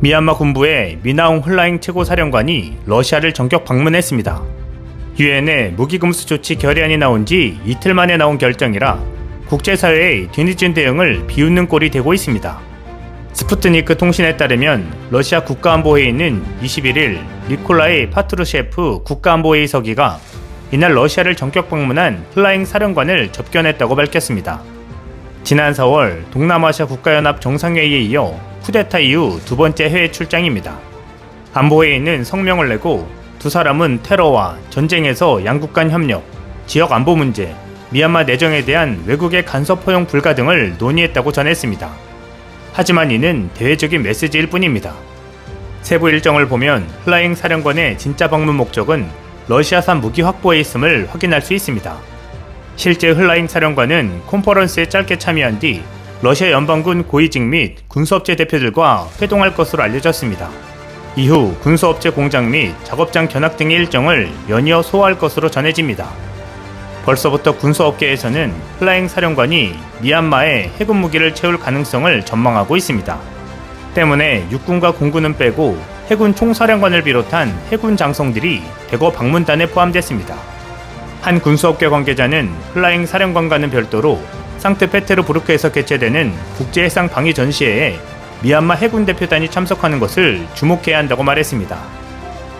미얀마 군부의 미나옹 홀라잉 최고사령관이 러시아를 전격 방문했습니다. 유엔의 무기금수 조치 결의안이 나온 지 이틀 만에 나온 결정이라 국제사회의 뒤늦은 대응을 비웃는 꼴이 되고 있습니다. 스푸트니크 통신에 따르면 러시아 국가안보회의는 21일 니콜라이 파트루셰프 국가안보회의 서기가 이날 러시아를 전격 방문한 홀라잉 사령관을 접견했다고 밝혔습니다. 지난 4월 동남아시아 국가연합 정상회의에 이어 쿠데타 이후 두 번째 해외 출장입니다. 안보회의는 성명을 내고 두 사람은 테러와 전쟁에서 양국 간 협력, 지역 안보 문제, 미얀마 내정에 대한 외국의 간섭 허용 불가 등을 논의했다고 전했습니다. 하지만 이는 대외적인 메시지일 뿐입니다. 세부 일정을 보면 홀라잉 사령관의 진짜 방문 목적은 러시아산 무기 확보에 있음을 확인할 수 있습니다. 실제 홀라잉 사령관은 컨퍼런스에 짧게 참여한 뒤 러시아 연방군 고위직 및 군수업체 대표들과 회동할 것으로 알려졌습니다. 이후 군수업체 공장 및 작업장 견학 등의 일정을 연이어 소화할 것으로 전해집니다. 벌써부터 군수업계에서는 홀라잉 사령관이 미얀마에 해군 무기를 채울 가능성을 전망하고 있습니다. 때문에 육군과 공군은 빼고 해군 총사령관을 비롯한 해군 장성들이 대거 방문단에 포함됐습니다. 한 군수업계 관계자는 홀라잉 사령관과는 별도로 상트페테르부르크에서 개최되는 국제해상 방위 전시회에 미얀마 해군 대표단이 참석하는 것을 주목해야 한다고 말했습니다.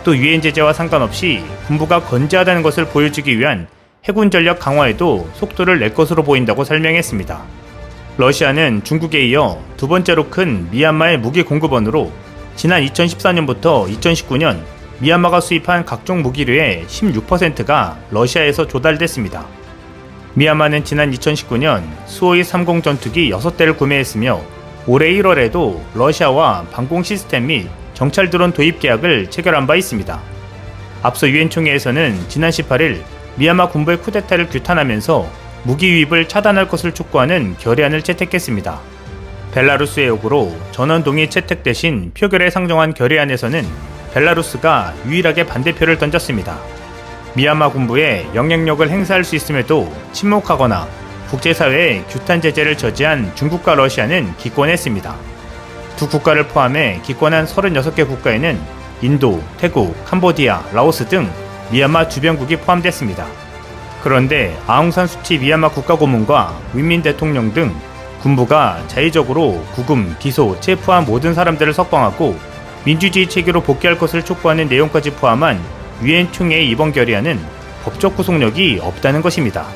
또 유엔 제재와 상관없이 군부가 건재하다는 것을 보여주기 위한 해군 전력 강화에도 속도를 낼 것으로 보인다고 설명했습니다. 러시아는 중국에 이어 두 번째로 큰 미얀마의 무기 공급원으로 지난 2014년부터 2019년 미얀마가 수입한 각종 무기류의 16%가 러시아에서 조달됐습니다. 미얀마는 지난 2019년 수호이 30 전투기 6대를 구매했으며 올해 1월에도 러시아와 방공 시스템 및 정찰 드론 도입 계약을 체결한 바 있습니다. 앞서 유엔 총회에서는 지난 18일 미얀마 군부의 쿠데타를 규탄하면서 무기 유입을 차단할 것을 촉구하는 결의안을 채택했습니다. 벨라루스의 요구로 전원 동의 채택 대신 표결에 상정한 결의안에서는 벨라루스가 유일하게 반대표를 던졌습니다. 미얀마 군부에 영향력을 행사할 수 있음에도 침묵하거나 국제사회의 규탄 제재를 저지한 중국과 러시아는 기권했습니다. 두 국가를 포함해 기권한 36개 국가에는 인도, 태국, 캄보디아, 라오스 등 미얀마 주변국이 포함됐습니다. 그런데 아웅산 수치 미얀마 국가고문과 윈민 대통령 등 군부가 자의적으로 구금, 기소, 체포한 모든 사람들을 석방하고 민주주의 체계로 복귀할 것을 촉구하는 내용까지 포함한 유엔 총회의 이번 결의안은 법적 구속력이 없다는 것입니다.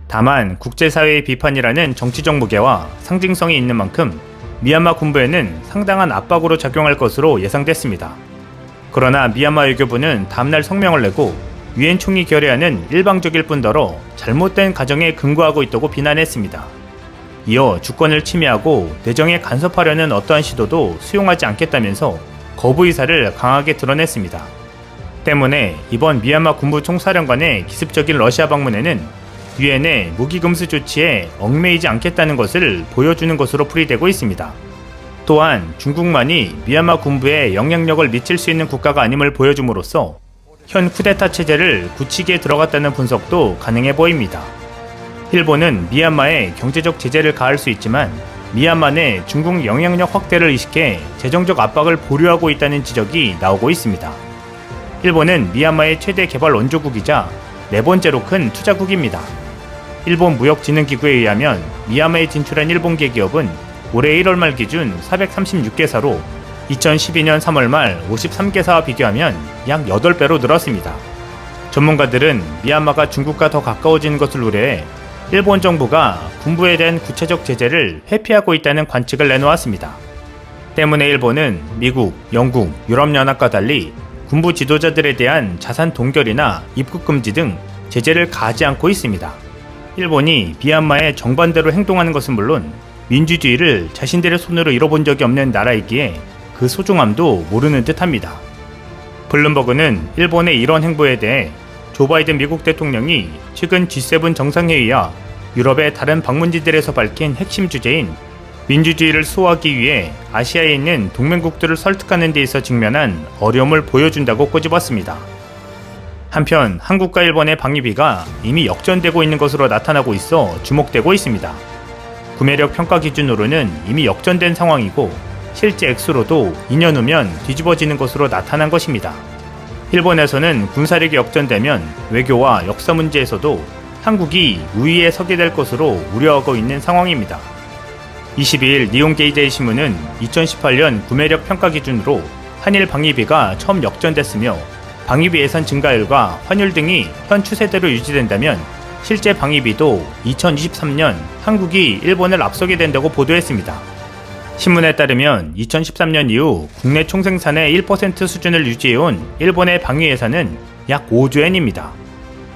다만 국제사회의 비판이라는 정치적 무게와 상징성이 있는 만큼 미얀마 군부에는 상당한 압박으로 작용할 것으로 예상됐습니다. 그러나 미얀마 외교부는 다음날 성명을 내고 유엔 총회 결의안은 일방적일 뿐더러 잘못된 가정에 근거하고 있다고 비난했습니다. 이어 주권을 침해하고 내정에 간섭하려는 어떠한 시도도 수용하지 않겠다면서 거부 의사를 강하게 드러냈습니다. 때문에 이번 미얀마 군부 총사령관의 기습적인 러시아 방문에는 유엔의 무기금수 조치에 얽매이지 않겠다는 것을 보여주는 것으로 풀이되고 있습니다. 또한 중국만이 미얀마 군부에 영향력을 미칠 수 있는 국가가 아님을 보여줌으로써 현 쿠데타 체제를 굳히기에 들어갔다는 분석도 가능해 보입니다. 일본은 미얀마에 경제적 제재를 가할 수 있지만 미얀마 내 중국 영향력 확대를 의식해 재정적 압박을 보류하고 있다는 지적이 나오고 있습니다. 일본은 미얀마의 최대 개발 원조국이자 네 번째로 큰 투자국입니다. 일본 무역진흥기구에 의하면 미얀마에 진출한 일본계 기업은 올해 1월 말 기준 436개사로 2012년 3월 말 53개사와 비교하면 약 8배로 늘었습니다. 전문가들은 미얀마가 중국과 더 가까워지는 것을 우려해 일본 정부가 군부에 대한 구체적 제재를 회피하고 있다는 관측을 내놓았습니다. 때문에 일본은 미국, 영국, 유럽연합과 달리 군부 지도자들에 대한 자산 동결이나 입국 금지 등 제재를 가하지 않고 있습니다. 일본이 미얀마의 정반대로 행동하는 것은 물론 민주주의를 자신들의 손으로 이뤄본 적이 없는 나라이기에 그 소중함도 모르는 듯합니다. 블룸버그는 일본의 이런 행보에 대해 조 바이든 미국 대통령이 최근 G7 정상회의와 유럽의 다른 방문지들에서 밝힌 핵심 주제인 민주주의를 수호하기 위해 아시아에 있는 동맹국들을 설득하는 데 있어 직면한 어려움을 보여준다고 꼬집었습니다. 한편 한국과 일본의 방위비가 이미 역전되고 있는 것으로 나타나고 있어 주목되고 있습니다. 구매력 평가 기준으로는 이미 역전된 상황이고 실제 액수로도 2년 후면 뒤집어지는 것으로 나타난 것입니다. 일본에서는 군사력이 역전되면 외교와 역사 문제에서도 한국이 우위에 서게 될 것으로 우려하고 있는 상황입니다. 22일 니혼게이제이 신문은 2018년 구매력 평가 기준으로 한일 방위비가 처음 역전됐으며 방위비 예산 증가율과 환율 등이 현 추세대로 유지된다면 실제 방위비도 2023년 한국이 일본을 앞서게 된다고 보도했습니다. 신문에 따르면 2013년 이후 국내 총생산의 1% 수준을 유지해온 일본의 방위 예산은 약 5조엔입니다.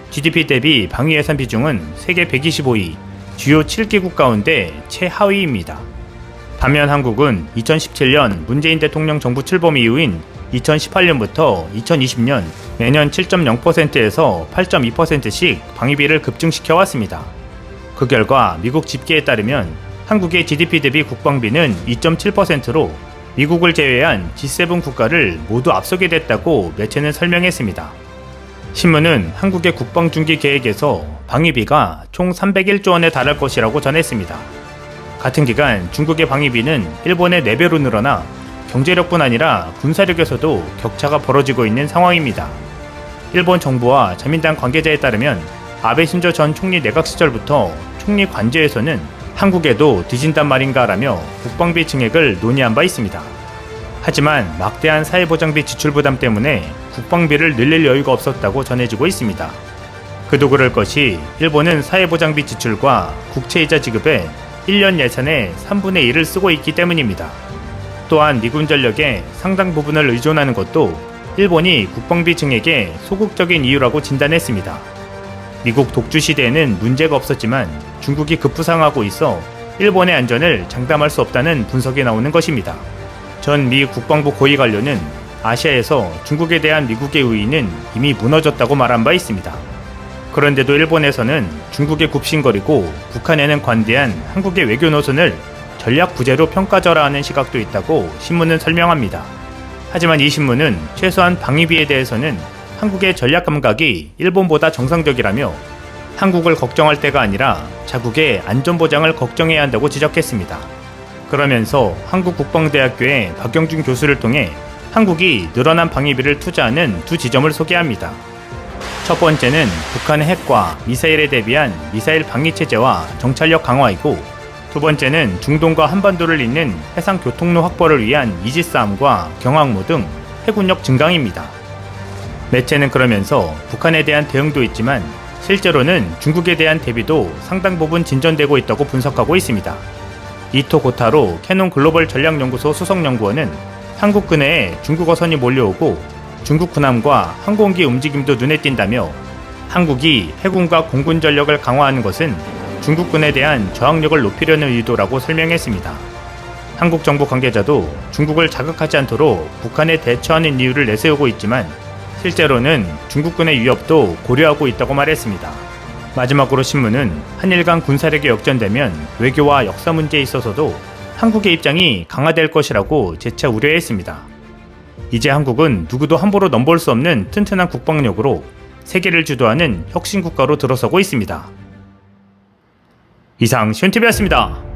GDP 대비 방위 예산 비중은 세계 125위, 주요 7개국 가운데 최하위입니다. 반면 한국은 2017년 문재인 대통령 정부 출범 이후인 2018년부터 2020년 매년 7.0%에서 8.2%씩 방위비를 급증시켜 왔습니다. 그 결과 미국 집계에 따르면 한국의 GDP 대비 국방비는 2.7%로 미국을 제외한 G7 국가를 모두 앞서게 됐다고 매체는 설명했습니다. 신문은 한국의 국방중기 계획에서 방위비가 총 301조 원에 달할 것이라고 전했습니다. 같은 기간 중국의 방위비는 일본의 4배로 늘어나 경제력뿐 아니라 군사력에서도 격차가 벌어지고 있는 상황입니다. 일본 정부와 자민당 관계자에 따르면 아베 신조 전 총리 내각 시절부터 총리 관저에서는 한국에도 뒤진단 말인가라며 국방비 증액을 논의한 바 있습니다. 하지만 막대한 사회보장비 지출 부담 때문에 국방비를 늘릴 여유가 없었다고 전해지고 있습니다. 그도 그럴 것이 일본은 사회보장비 지출과 국채이자 지급에 1년 예산의 3분의 1을 쓰고 있기 때문입니다. 또한 미군 전력의 상당 부분을 의존하는 것도 일본이 국방비 증액의 소극적인 이유라고 진단했습니다. 미국 독주 시대에는 문제가 없었지만 중국이 급부상하고 있어 일본의 안전을 장담할 수 없다는 분석이 나오는 것입니다. 전 미 국방부 고위 관료는 아시아에서 중국에 대한 미국의 우위는 이미 무너졌다고 말한 바 있습니다. 그런데도 일본에서는 중국에 굽신거리고 북한에는 관대한 한국의 외교 노선을 전략 부재로 평가절하하는 시각도 있다고 신문은 설명합니다. 하지만 이 신문은 최소한 방위비에 대해서는 한국의 전략 감각이 일본보다 정상적이라며 한국을 걱정할 때가 아니라 자국의 안전보장을 걱정해야 한다고 지적했습니다. 그러면서 한국국방대학교의 박영준 교수를 통해 한국이 늘어난 방위비를 투자하는 두 지점을 소개합니다. 첫 번째는 북한의 핵과 미사일에 대비한 미사일 방위체제와 정찰력 강화이고, 두 번째는 중동과 한반도를 잇는 해상 교통로 확보를 위한 이지스함과 경항모 등 해군력 증강입니다. 매체는 그러면서 북한에 대한 대응도 있지만 실제로는 중국에 대한 대비도 상당 부분 진전되고 있다고 분석하고 있습니다. 이토 고타로 캐논 글로벌 전략연구소 수석연구원은 한국 근해에 중국 어선이 몰려오고 중국 군함과 항공기 움직임도 눈에 띈다며 한국이 해군과 공군 전력을 강화하는 것은 중국군에 대한 저항력을 높이려는 의도라고 설명했습니다. 한국 정부 관계자도 중국을 자극하지 않도록 북한에 대처하는 이유를 내세우고 있지만 실제로는 중국군의 위협도 고려하고 있다고 말했습니다. 마지막으로 신문은 한일 간 군사력이 역전되면 외교와 역사 문제에 있어서도 한국의 입장이 강화될 것이라고 재차 우려했습니다. 이제 한국은 누구도 함부로 넘볼 수 없는 튼튼한 국방력으로 세계를 주도하는 혁신국가로 들어서고 있습니다. 이상 시온TV였습니다.